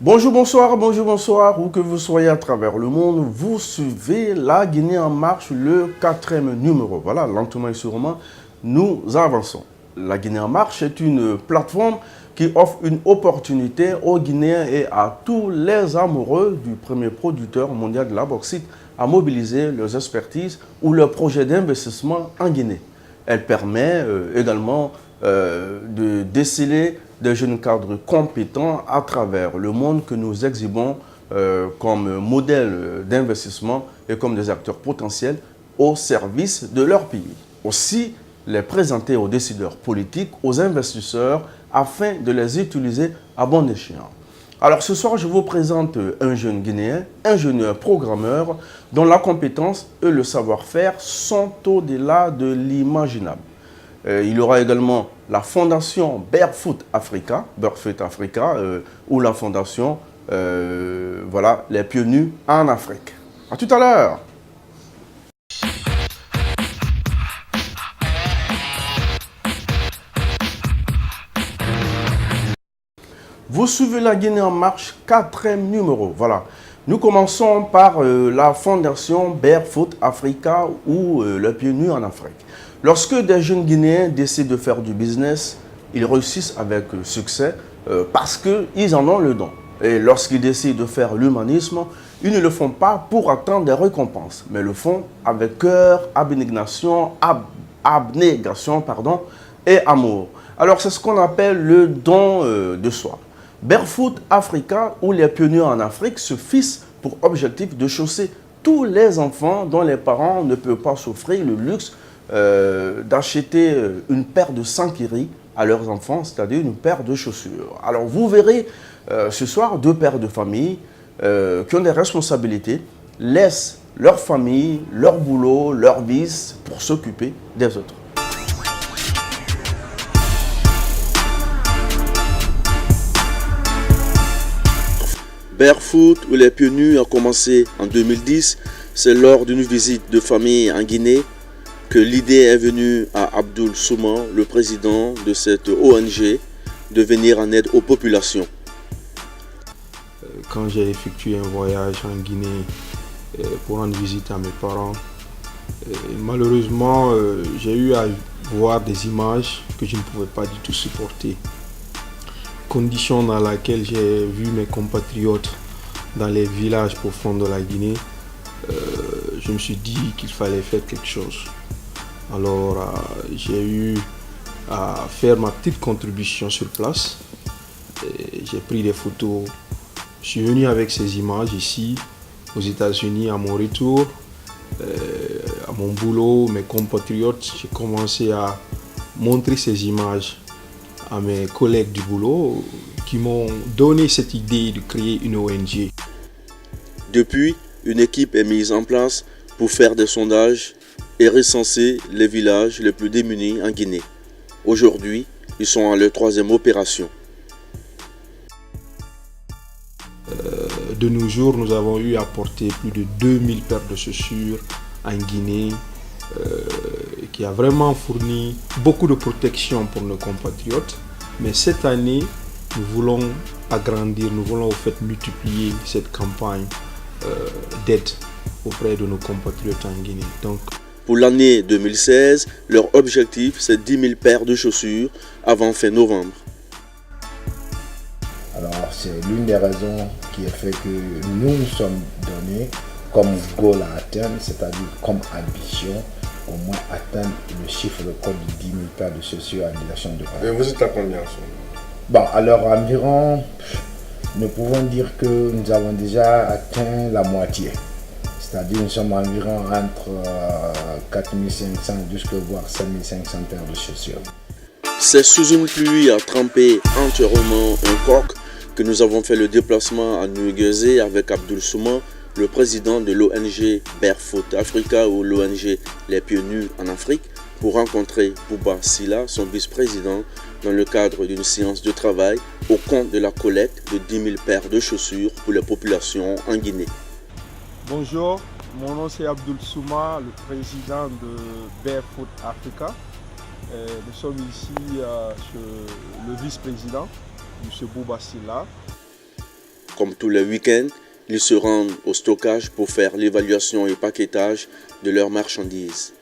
Bonjour, bonsoir, où que vous soyez à travers le monde, vous suivez la Guinée en marche, le 4e numéro. Voilà, lentement et sûrement, nous avançons. La Guinée en marche est une plateforme qui offre une opportunité aux Guinéens et à tous les amoureux du premier producteur mondial de la bauxite à mobiliser leurs expertises ou leurs projets d'investissement en Guinée. Elle permet également de déceler des jeunes cadres compétents à travers le monde que nous exhibons comme modèle d'investissement et comme des acteurs potentiels au service de leur pays. Aussi, les présenter aux décideurs politiques, aux investisseurs, afin de les utiliser à bon escient. Alors ce soir, je vous présente un jeune Guinéen, ingénieur programmeur, dont la compétence et le savoir-faire sont au-delà de l'imaginable. Il y aura également la fondation Barefoot Africa, ou la fondation Les Pieds Nus en Afrique. À tout à l'heure. Vous suivez la Guinée en marche, 4e numéro. Voilà. Nous commençons par la fondation Barefoot Africa ou Les Pieds Nus en Afrique. Lorsque des jeunes Guinéens décident de faire du business, ils réussissent avec succès parce qu'ils en ont le don. Et lorsqu'ils décident de faire l'humanisme, ils ne le font pas pour attendre des récompenses, mais le font avec cœur, abnégation et amour. Alors c'est ce qu'on appelle le don de soi. Barefoot Africa ou Les Pieds Nus en Afrique se fixe pour objectif de chausser tous les enfants dont les parents ne peuvent pas s'offrir le luxe d'acheter une paire de Sankiri à leurs enfants, c'est-à-dire une paire de chaussures. Alors vous verrez ce soir deux pères de famille qui ont des responsabilités, laissent leur famille, leur boulot, leur vice pour s'occuper des autres. Barefoot ou Les Pieds Nus a commencé en 2010. C'est lors d'une visite de famille en Guinée que l'idée est venue à Abdoul Souman, le président de cette ONG, de venir en aide aux populations. Quand j'ai effectué un voyage en Guinée pour rendre visite à mes parents, malheureusement, j'ai eu à voir des images que je ne pouvais pas du tout supporter. Condition dans laquelle j'ai vu mes compatriotes dans les villages profonds de la Guinée, je me suis dit qu'il fallait faire quelque chose. Alors j'ai eu à faire ma petite contribution sur place. J'ai pris des photos. Je suis venu avec ces images ici aux États-Unis à mon retour, à mon boulot, mes compatriotes. J'ai commencé à montrer ces images à mes collègues du boulot qui m'ont donné cette idée de créer une ONG. Depuis, une équipe est mise en place pour faire des sondages et recenser les villages les plus démunis en Guinée. Aujourd'hui, ils sont à leur 3e opération. De nos jours, nous avons eu à porter plus de 2000 paires de chaussures en Guinée, qui a vraiment fourni beaucoup de protection pour nos compatriotes. Mais cette année, nous voulons agrandir, nous voulons au fait multiplier cette campagne d'aide auprès de nos compatriotes en Guinée. Donc, pour l'année 2016, leur objectif c'est 10 000 paires de chaussures avant fin novembre. Alors c'est l'une des raisons qui a fait que nous nous sommes donnés comme goal à atteindre, c'est-à-dire comme ambition, au moins atteindre le chiffre de code de 10 000 paires de chaussures en direction de Paris. Et vous êtes à combien? Bon, alors environ, nous pouvons dire que nous avons déjà atteint la moitié. C'est-à-dire nous sommes environ entre 4 500 jusqu'à voire 5 500 paires de chaussures. C'est sous une pluie à tremper entièrement un coq que nous avons fait le déplacement à New Jersey avec Abdoul Souman, le président de l'ONG Barefoot Africa ou l'ONG Les Pieds Nus en Afrique, pour rencontrer Bouba Silla, son vice-président, dans le cadre d'une séance de travail au compte de la collecte de 10 000 paires de chaussures pour les populations en Guinée. Bonjour, mon nom c'est Abdoul Souma, le président de Barefoot Africa. Nous sommes ici chez le vice-président, M. Bouba Silla. Comme tous les week-ends, ils se rendent au stockage pour faire l'évaluation et paquetage de leurs marchandises.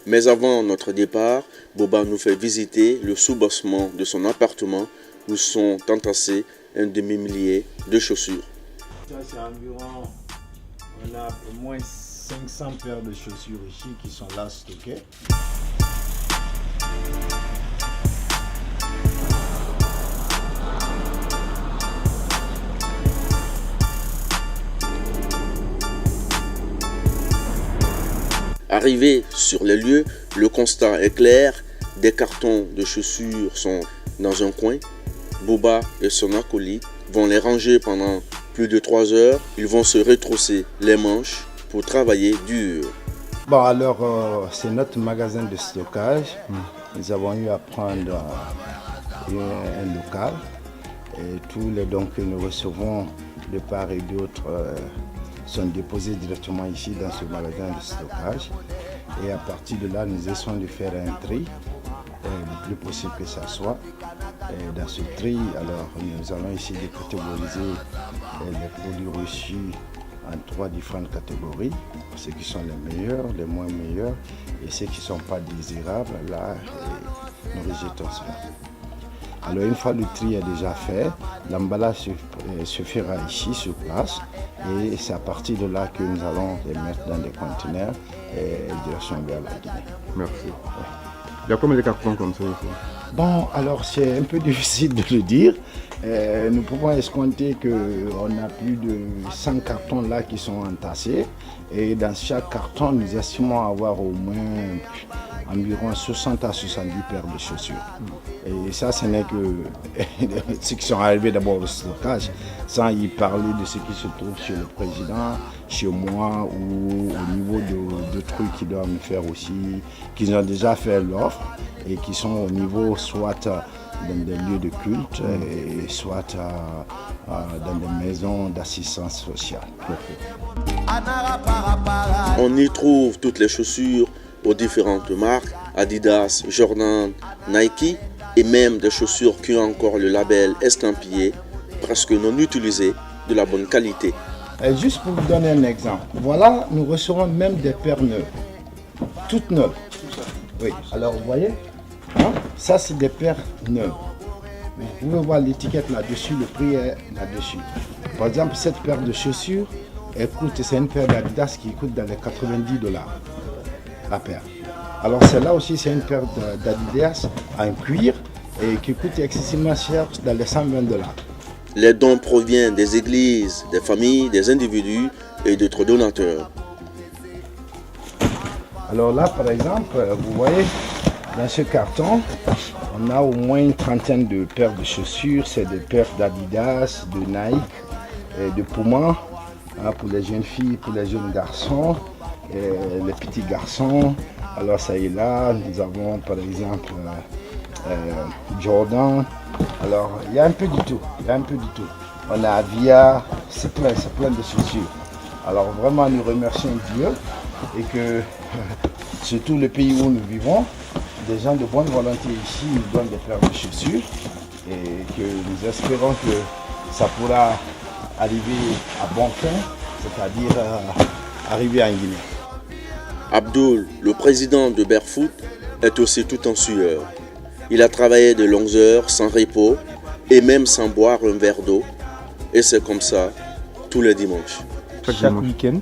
Mais avant notre départ, Boba nous fait visiter le sous-bassement de son appartement où sont entassés un demi-millier de chaussures. Ça, c'est environ, on a au moins 500 paires de chaussures ici qui sont là stockées. Arrivé sur les lieux, le constat est clair. Des cartons de chaussures sont dans un coin. Boba et son acolyte vont les ranger pendant plus de 3 heures. Ils vont se retrousser les manches pour travailler dur. Bon, alors, c'est notre magasin de stockage. Nous avons eu à prendre un local. Et tous les dons que nous recevons de part et d'autre sont déposés directement ici dans ce magasin de stockage. Et à partir de là, nous essayons de faire un tri, le plus possible que ça soit. Et dans ce tri, alors, nous allons essayer de catégoriser les produits reçus en 3 différentes catégories. Ceux qui sont les meilleurs, les moins meilleurs et ceux qui ne sont pas désirables, là, nous rejetons cela. Alors une fois le tri est déjà fait, l'emballage se fera ici sur place et c'est à partir de là que nous allons les mettre dans des conteneurs et direction vers la Guinée. Merci. Il y a combien de cartons comme ça ici? Bon, alors c'est un peu difficile de le dire. Nous pouvons escompter qu'on a plus de 100 cartons là qui sont entassés et dans chaque carton nous estimons avoir au moins environ 60 à 70 paires de chaussures. Et ça, ce n'est que ceux qui sont arrivés d'abord au stockage, sans y parler de ce qui se trouve chez le président, chez moi ou au niveau de trucs qui doivent me faire aussi, qu'ils ont déjà fait l'offre et qui sont au niveau soit dans des lieux de culte et soit dans des maisons d'assistance sociale. On y trouve toutes les chaussures aux différentes marques, Adidas, Jordan, Nike et même des chaussures qui ont encore le label estampillé, presque non utilisé, de la bonne qualité. Et juste pour vous donner un exemple, voilà, nous recevons même des paires neuves, toutes neuves. Oui, alors vous voyez, hein, ça c'est des paires neuves. Vous pouvez voir l'étiquette là-dessus, le prix est là-dessus. Par exemple, cette paire de chaussures, c'est une paire d'Adidas qui coûte dans les $90 la paire. Alors celle-là aussi, c'est une paire d'Adidas en cuir et qui coûte excessivement cher dans les $120. Les dons proviennent des églises, des familles, des individus et d'autres donateurs. Alors là, par exemple, vous voyez, dans ce carton, on a au moins une trentaine de paires de chaussures. C'est des paires d'Adidas, de Nike, et de Puma, hein, pour les jeunes filles, pour les jeunes garçons, et les petits garçons. Alors ça y est là, nous avons par exemple Jordan. Alors il y a un peu du tout, On a Avia, c'est plein de chaussures. Alors vraiment nous remercions Dieu et que surtout le pays où nous vivons, des gens de bonne volonté ici nous donnent des paires de chaussures et que nous espérons que ça pourra arriver à bon fin, c'est-à-dire arriver en Guinée. Abdoul, le président de Barefoot, est aussi tout en sueur. Il a travaillé de longues heures sans repos et même sans boire un verre d'eau. Et c'est comme ça tous les dimanches. Chaque week-end,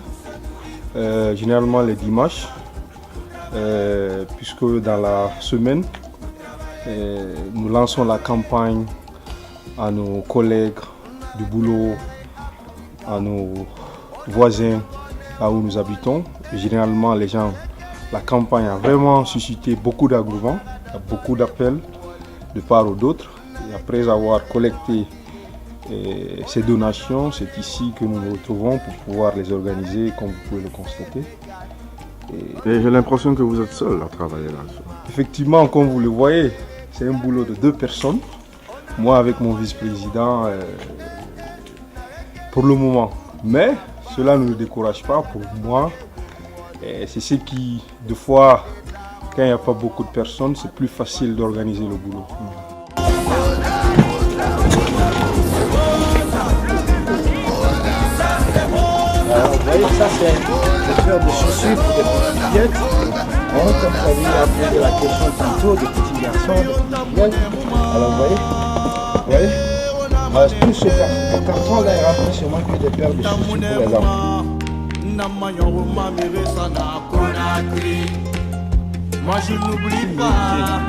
généralement les dimanches, puisque dans la semaine, nous lançons la campagne à nos collègues du boulot, à nos voisins, là où nous habitons. Généralement, la campagne a vraiment suscité beaucoup d'engouement, beaucoup d'appels de part ou d'autre. Et après avoir collecté ces donations, c'est ici que nous nous retrouvons pour pouvoir les organiser, comme vous pouvez le constater. Et j'ai l'impression que vous êtes seul à travailler là. Effectivement, comme vous le voyez, c'est un boulot de 2 personnes. Moi avec mon vice-président pour le moment. Mais cela ne me décourage pas pour moi. C'est ce qui, des fois, quand il n'y a pas beaucoup de personnes, c'est plus facile d'organiser le boulot. ça, c'est des paires de chaussures pour des petites fillettes. Comme ça, il a posé la question tantôt des petits garçons, des petites fillettes. Alors, vous voyez tout ce carton là est rempli sûrement que des paires de chaussures pour les enfants. Moi je n'oublie pas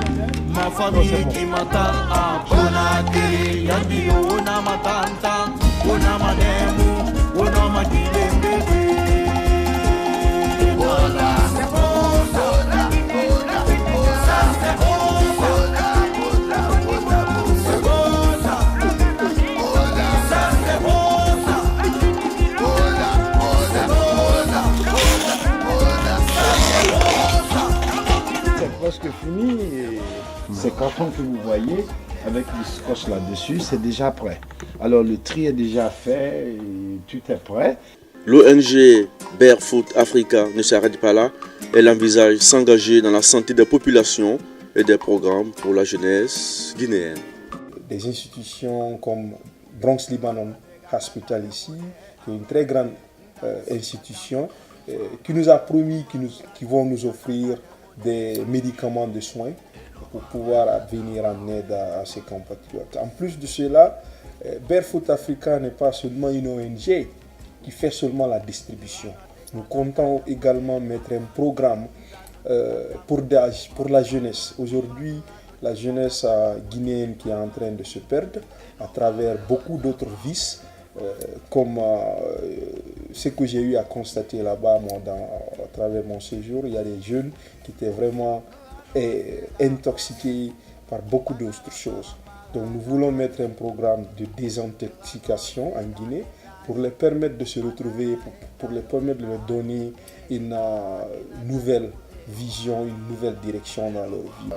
ma famille qui m'attend à Conakry. Yandi ona matanta, ona manemu, ona makilembe. Voilà, c'est bon, ça, c'est presque fini et ces cartons que vous voyez avec le scotch là-dessus, c'est déjà prêt. Alors le tri est déjà fait et tout est prêt. L'ONG Barefoot Africa ne s'arrête pas là. Elle envisage s'engager dans la santé des populations et des programmes pour la jeunesse guinéenne. Des institutions comme Bronx Libanon Hospital ici, qui est une très grande institution, qui nous a promis qu'ils vont nous offrir des médicaments de soins pour pouvoir venir en aide à ces compatriotes. En plus de cela, Barefoot Africa n'est pas seulement une ONG qui fait seulement la distribution. Nous comptons également mettre un programme pour la jeunesse. Aujourd'hui, la jeunesse guinéenne qui est en train de se perdre à travers beaucoup d'autres vices, comme ce que j'ai eu à constater là-bas à travers mon séjour. Il y a des jeunes qui étaient vraiment intoxiqués par beaucoup d'autres choses. Donc nous voulons mettre un programme de désintoxication en Guinée pour les permettre de se retrouver, pour les permettre de leur donner une nouvelle vision, une nouvelle direction dans leur vie.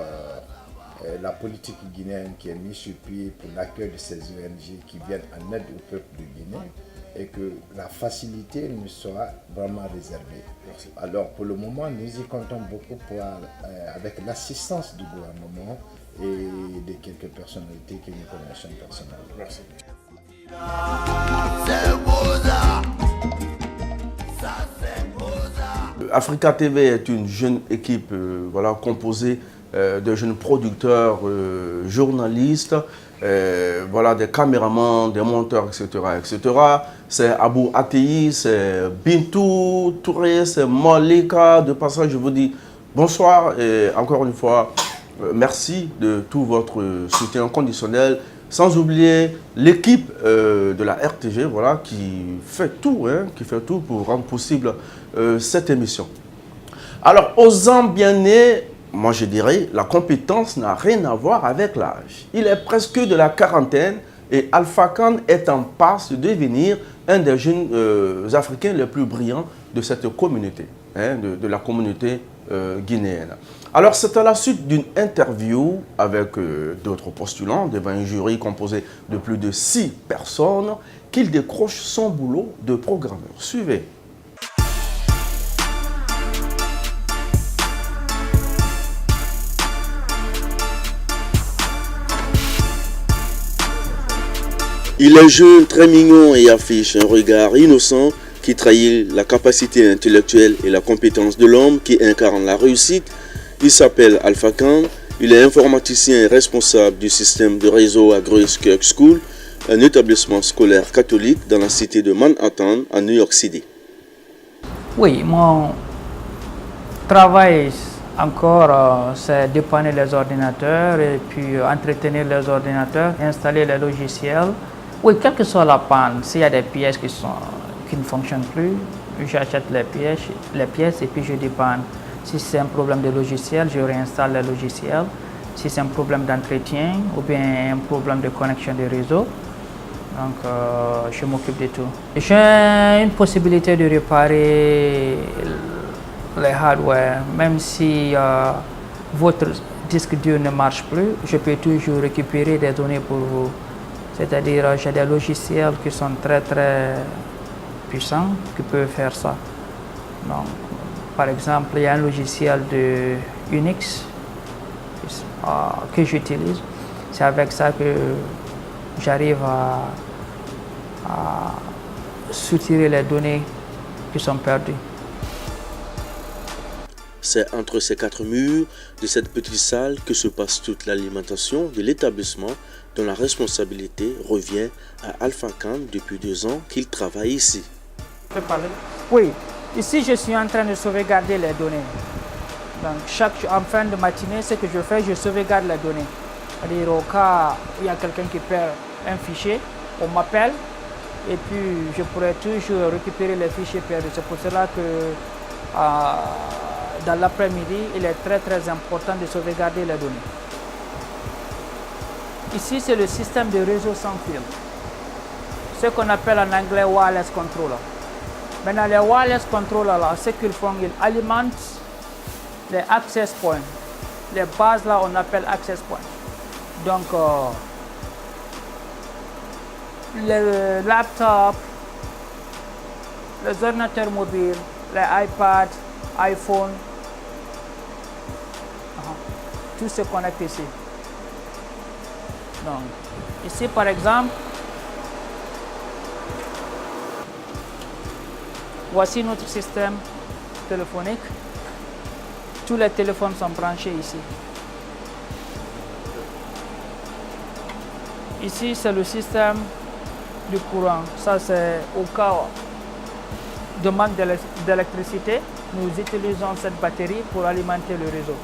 La politique guinéenne qui est mise sur pied pour l'accueil de ces ONG qui viennent en aide au peuple de Guinée et que la facilité nous sera vraiment réservée. Alors pour le moment, nous y comptons beaucoup avec l'assistance du gouvernement et de quelques personnalités que nous connaissons personnellement. Merci. Africa TV est une jeune équipe composée de jeunes producteurs, journalistes, des caméramans, des monteurs, etc. C'est Abou Atei, c'est Bintou Touré, c'est Malika. De passage, je vous dis bonsoir et encore une fois, merci de tout votre soutien conditionnel. Sans oublier l'équipe de la RTG qui fait tout pour rendre possible cette émission. Alors, aux ans bien nés, moi je dirais, la compétence n'a rien à voir avec l'âge. Il est presque de la quarantaine et Alpha Khan est en passe de devenir un des jeunes Africains les plus brillants de cette communauté, de la communauté guinéenne. Alors c'est à la suite d'une interview avec d'autres postulants devant un jury composé de plus de 6 personnes qu'il décroche son boulot de programmeur. Suivez. Il est jeune, très mignon et affiche un regard innocent qui trahit la capacité intellectuelle et la compétence de l'homme qui incarne la réussite. Il s'appelle Alpha Khan, il est informaticien et responsable du système de réseau à Grace Kirk School, un établissement scolaire catholique dans la cité de Manhattan, à New York City. Oui, mon travail encore, c'est dépanner les ordinateurs et puis entretenir les ordinateurs, installer les logiciels. Oui, quelle que soit la panne, s'il y a des pièces qui ne fonctionnent plus, j'achète les pièces et puis je dépanne. Si c'est un problème de logiciel, je réinstalle le logiciel. Si c'est un problème d'entretien ou bien un problème de connexion de réseau, donc je m'occupe de tout. J'ai une possibilité de réparer les hardware, même si votre disque dur ne marche plus, je peux toujours récupérer des données pour vous. C'est-à-dire, j'ai des logiciels qui sont très puissants qui peuvent faire ça. Donc, par exemple, il y a un logiciel de Unix que j'utilise. C'est avec ça que j'arrive à soutirer les données qui sont perdus. C'est entre ces 4 murs de cette petite salle que se passe toute l'alimentation de l'établissement, dont la responsabilité revient à Alpha Khan depuis 2 ans qu'il travaille ici. Je peux parler? Oui, ici je suis en train de sauvegarder les données. Donc en fin de matinée, ce que je fais, je sauvegarde les données. C'est-à-dire au cas où il y a quelqu'un qui perd un fichier, on m'appelle et puis je pourrais toujours récupérer les fichiers perdus. C'est pour cela que dans l'après-midi, il est très important de sauvegarder les données. Ici, c'est le système de réseau sans fil, ce qu'on appelle en anglais wireless controller. Maintenant, les wireless controllers, là, ce qu'ils font, ils alimentent les access points. Les bases, là, on appelle access points. Donc, les laptops, les ordinateurs mobiles, les iPads, iPhone, tout se connecte ici. Donc, ici, par exemple, voici notre système téléphonique. Tous les téléphones sont branchés ici. Ici, c'est le système du courant. Ça, c'est au cas de manque d'électricité. Nous utilisons cette batterie pour alimenter le réseau.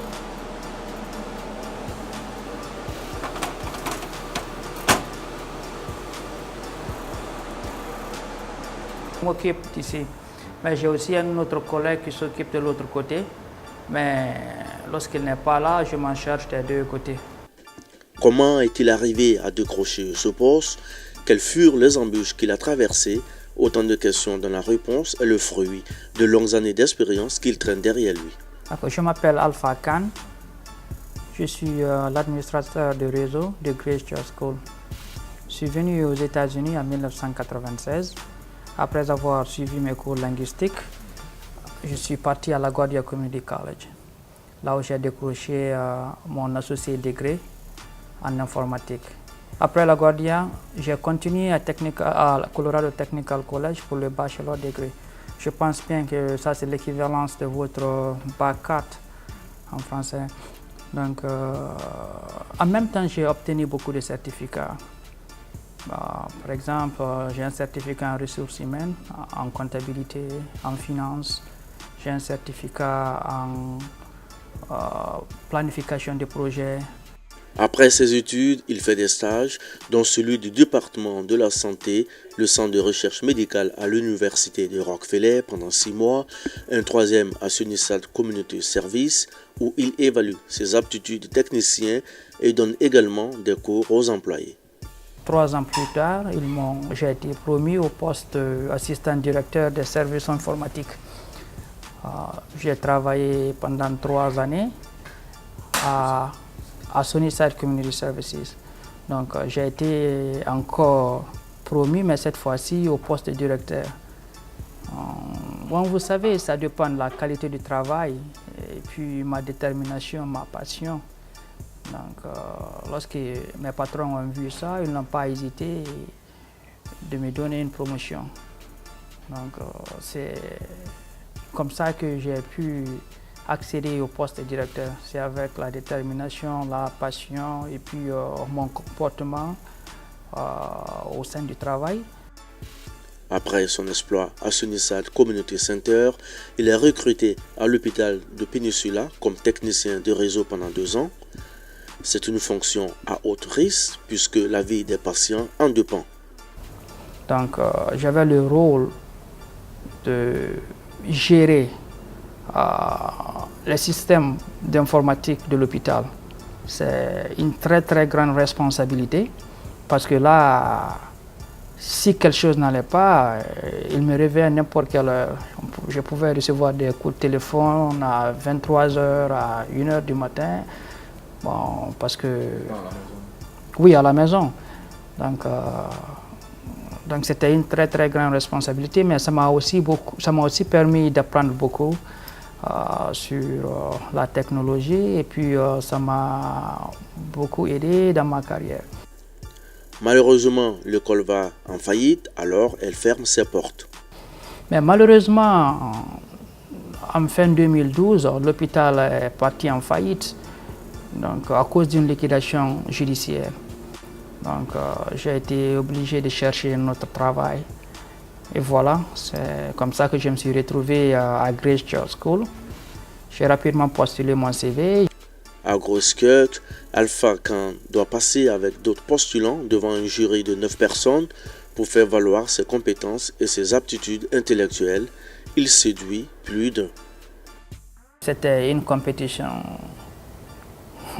Je m'occupe ici, mais j'ai aussi un autre collègue qui s'occupe de l'autre côté. Mais lorsqu'il n'est pas là, je m'en charge des 2 côtés. Comment est-il arrivé à décrocher ce poste? Quelles furent les embûches qu'il a traversées? Autant de questions dont la réponse est le fruit de longues années d'expérience qu'il traîne derrière lui. Je m'appelle Alpha Khan. Je suis l'administrateur de réseau de Grace Church School. Je suis venu aux États-Unis en 1996. Après avoir suivi mes cours linguistiques, je suis parti à LaGuardia Community College, là où j'ai décroché mon associé degré en informatique. Après LaGuardia, j'ai continué à Colorado Technical College pour le bachelor degré. Je pense bien que ça c'est l'équivalence de votre bac 4 en français. Donc, en même temps, j'ai obtenu beaucoup de certificats. Par exemple, j'ai un certificat en ressources humaines, en comptabilité, en finance. J'ai un certificat en planification de projets. Après ses études, il fait des stages, dont celui du département de la santé, le centre de recherche médicale à l'université de Rockefeller pendant 6 mois, un 3e à Sunnyside Community Service, où il évalue ses aptitudes de technicien et donne également des cours aux employés. 3 ans plus tard, j'ai été promu au poste d'assistant directeur des services informatiques. J'ai travaillé pendant 3 années à Sunnyside Community Services. Donc j'ai été encore promu, mais cette fois-ci au poste de directeur. Bon, vous savez, ça dépend de la qualité du travail et puis ma détermination, ma passion. Donc lorsque mes patrons ont vu ça, ils n'ont pas hésité de me donner une promotion. Donc c'est comme ça que j'ai pu accéder au poste de directeur. C'est avec la détermination, la passion et puis mon comportement au sein du travail. Après son exploit à Sunnyside Community Center, il est recruté à l'hôpital de Peninsula comme technicien de réseau pendant 2 ans. C'est une fonction à haut risque puisque la vie des patients en dépend. Donc j'avais le rôle de gérer les systèmes d'informatique de l'hôpital. C'est une très grande responsabilité parce que là, si quelque chose n'allait pas, il me réveillait à n'importe quelle heure. Je pouvais recevoir des coups de téléphone à 23h, à 1h du matin. Bon, parce que... Oui, à la maison. Donc c'était une très grande responsabilité, mais ça m'a aussi permis d'apprendre beaucoup sur la technologie et puis ça m'a beaucoup aidé dans ma carrière. Malheureusement, l'école va en faillite, alors elle ferme ses portes. Mais malheureusement, en fin 2012, l'hôpital est parti en faillite, donc à cause d'une liquidation judiciaire. Donc j'ai été obligé de chercher un autre travail. Et voilà, c'est comme ça que je me suis retrouvé à Grace Church School. J'ai rapidement postulé mon CV. À Grace Church, Alpha Khan doit passer avec d'autres postulants devant un jury de 9 personnes pour faire valoir ses compétences et ses aptitudes intellectuelles. Il séduit plus d'un. C'était une compétition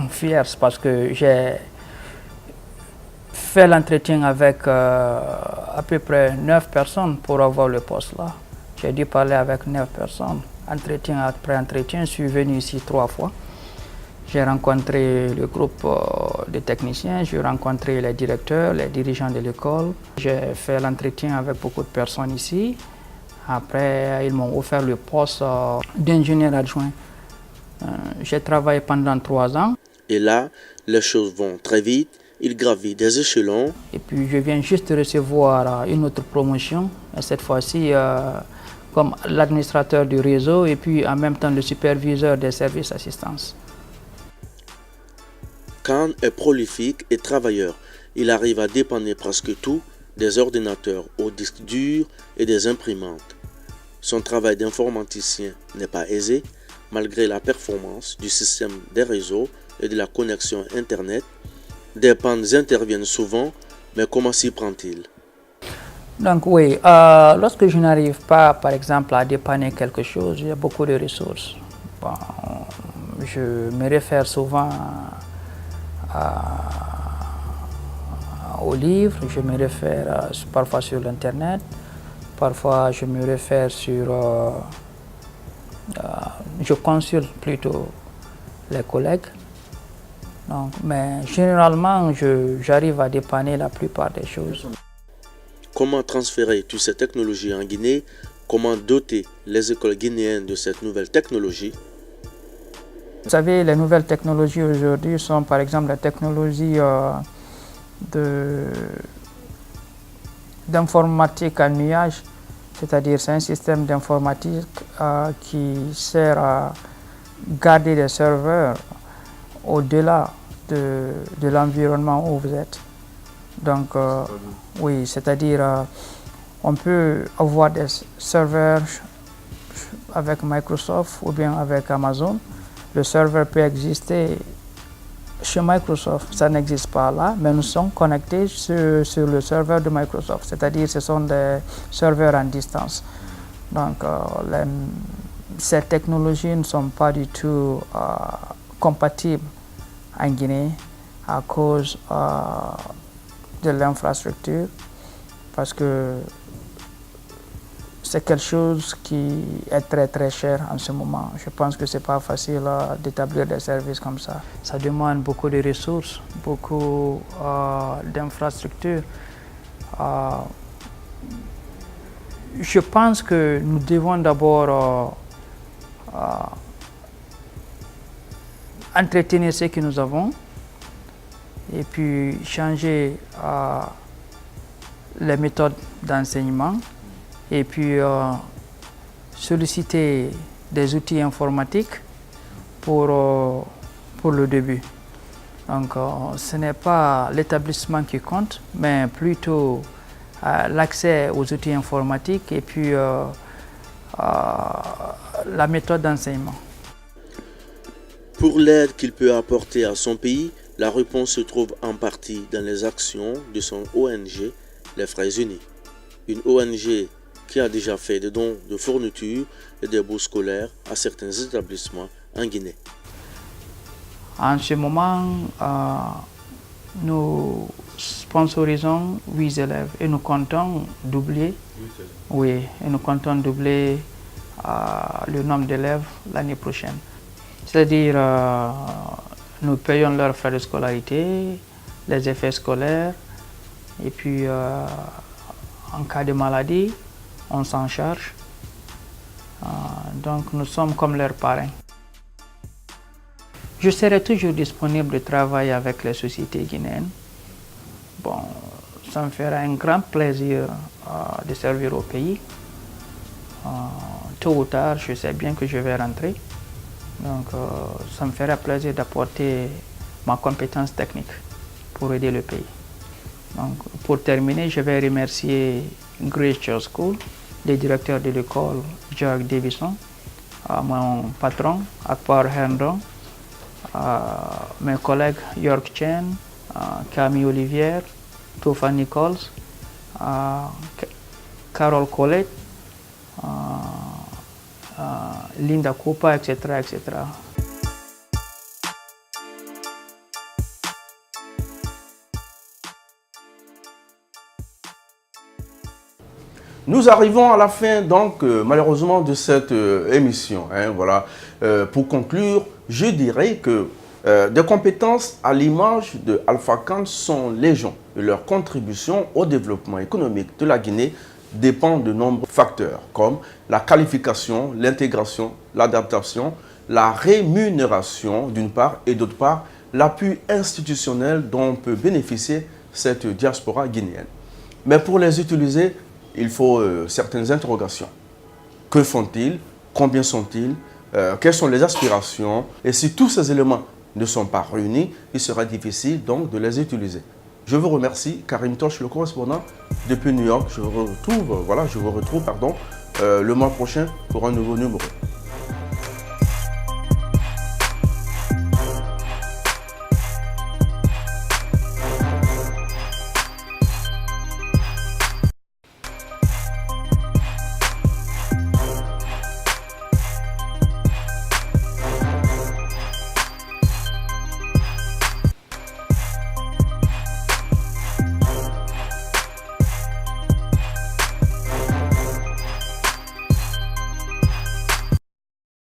fierce parce que j'ai fait l'entretien avec à peu près 9 personnes pour avoir le poste là. J'ai dû parler avec 9 personnes. Entretien après entretien, je suis venu ici 3 fois. J'ai rencontré le groupe de techniciens, j'ai rencontré les directeurs, les dirigeants de l'école. J'ai fait l'entretien avec beaucoup de personnes ici. Après, ils m'ont offert le poste d'ingénieur adjoint. J'ai travaillé pendant 3 ans. Et là, les choses vont très vite. Il gravit des échelons. Et puis, je viens juste de recevoir une autre promotion. Et cette fois-ci, comme l'administrateur du réseau et puis en même temps le superviseur des services d'assistance. Khan est prolifique et travailleur. Il arrive à dépanner presque tout, des ordinateurs aux disques durs et des imprimantes. Son travail d'informaticien n'est pas aisé, malgré la performance du système des réseaux et de la connexion Internet. Des pannes interviennent souvent, mais comment s'y prend-il? Donc oui, lorsque je n'arrive pas, par exemple, à dépanner quelque chose, il y a beaucoup de ressources. Bon, je me réfère souvent aux livres, je me réfère parfois sur l'Internet, parfois je me réfère sur... je consulte plutôt les collègues. Donc, mais généralement, j'arrive à dépanner la plupart des choses. Comment transférer toutes ces technologies en Guinée? Comment doter les écoles guinéennes de cette nouvelle technologie? Vous savez, les nouvelles technologies aujourd'hui sont par exemple la technologie d'informatique à nuage, c'est-à-dire c'est un système d'informatique qui sert à garder des serveurs au-delà de l'environnement où vous êtes. Donc, oui, c'est-à-dire on peut avoir des serveurs avec Microsoft ou bien avec Amazon. Le serveur peut exister chez Microsoft, ça n'existe pas là, mais nous sommes connectés sur le serveur de Microsoft, c'est-à-dire ce sont des serveurs en distance. Donc, ces technologies ne sont pas du tout compatibles en Guinée à cause de l'infrastructure, parce que c'est quelque chose qui est très très cher en ce moment. Je pense que ce n'est pas facile d'établir des services comme ça. Ça demande beaucoup de ressources, beaucoup d'infrastructures. Je pense que nous devons d'abord entretenir ce que nous avons et puis changer les méthodes d'enseignement et puis solliciter des outils informatiques pour le début. Donc ce n'est pas l'établissement qui compte, mais plutôt l'accès aux outils informatiques et puis la méthode d'enseignement. Pour l'aide qu'il peut apporter à son pays, la réponse se trouve en partie dans les actions de son ONG, les Frères Unis. Une ONG qui a déjà fait des dons de fournitures et des bourses scolaires à certains établissements en Guinée. En ce moment, nous sponsorisons 8 élèves et nous comptons doubler, oui, et nous comptons doubler le nombre d'élèves l'année prochaine. C'est-à-dire, nous payons leurs frais de scolarité, les effets scolaires, et puis en cas de maladie, on s'en charge. Donc nous sommes comme leurs parrains. Je serai toujours disponible de travailler avec les sociétés guinéennes. Bon, ça me fera un grand plaisir de servir au pays. tôt ou tard, je sais bien que je vais rentrer. Donc, ça me ferait plaisir d'apporter ma compétence technique pour aider le pays. Donc, pour terminer, je vais remercier Grace Church School, le directeur de l'école, George Davison, mon patron, Akbar Herndon, mes collègues York Chen, Camille Olivier, Tofa Nichols, Carol Colette, Linda Cooper, etc., etc. Nous arrivons à la fin donc malheureusement de cette émission. Voilà. Pour conclure, je dirais que des compétences à l'image de Alpha Khan sont légion et leur contribution au développement économique de la Guinée dépend de nombreux facteurs comme la qualification, l'intégration, l'adaptation, la rémunération d'une part et d'autre part l'appui institutionnel dont peut bénéficier cette diaspora guinéenne. Mais pour les utiliser, il faut certaines interrogations. Que font-ils? Combien sont-ils? Quelles sont les aspirations? Et si tous ces éléments ne sont pas réunis, il sera difficile donc de les utiliser. Je vous remercie, Karim Toch, le correspondant depuis New York. Je vous retrouve le mois prochain pour un nouveau numéro.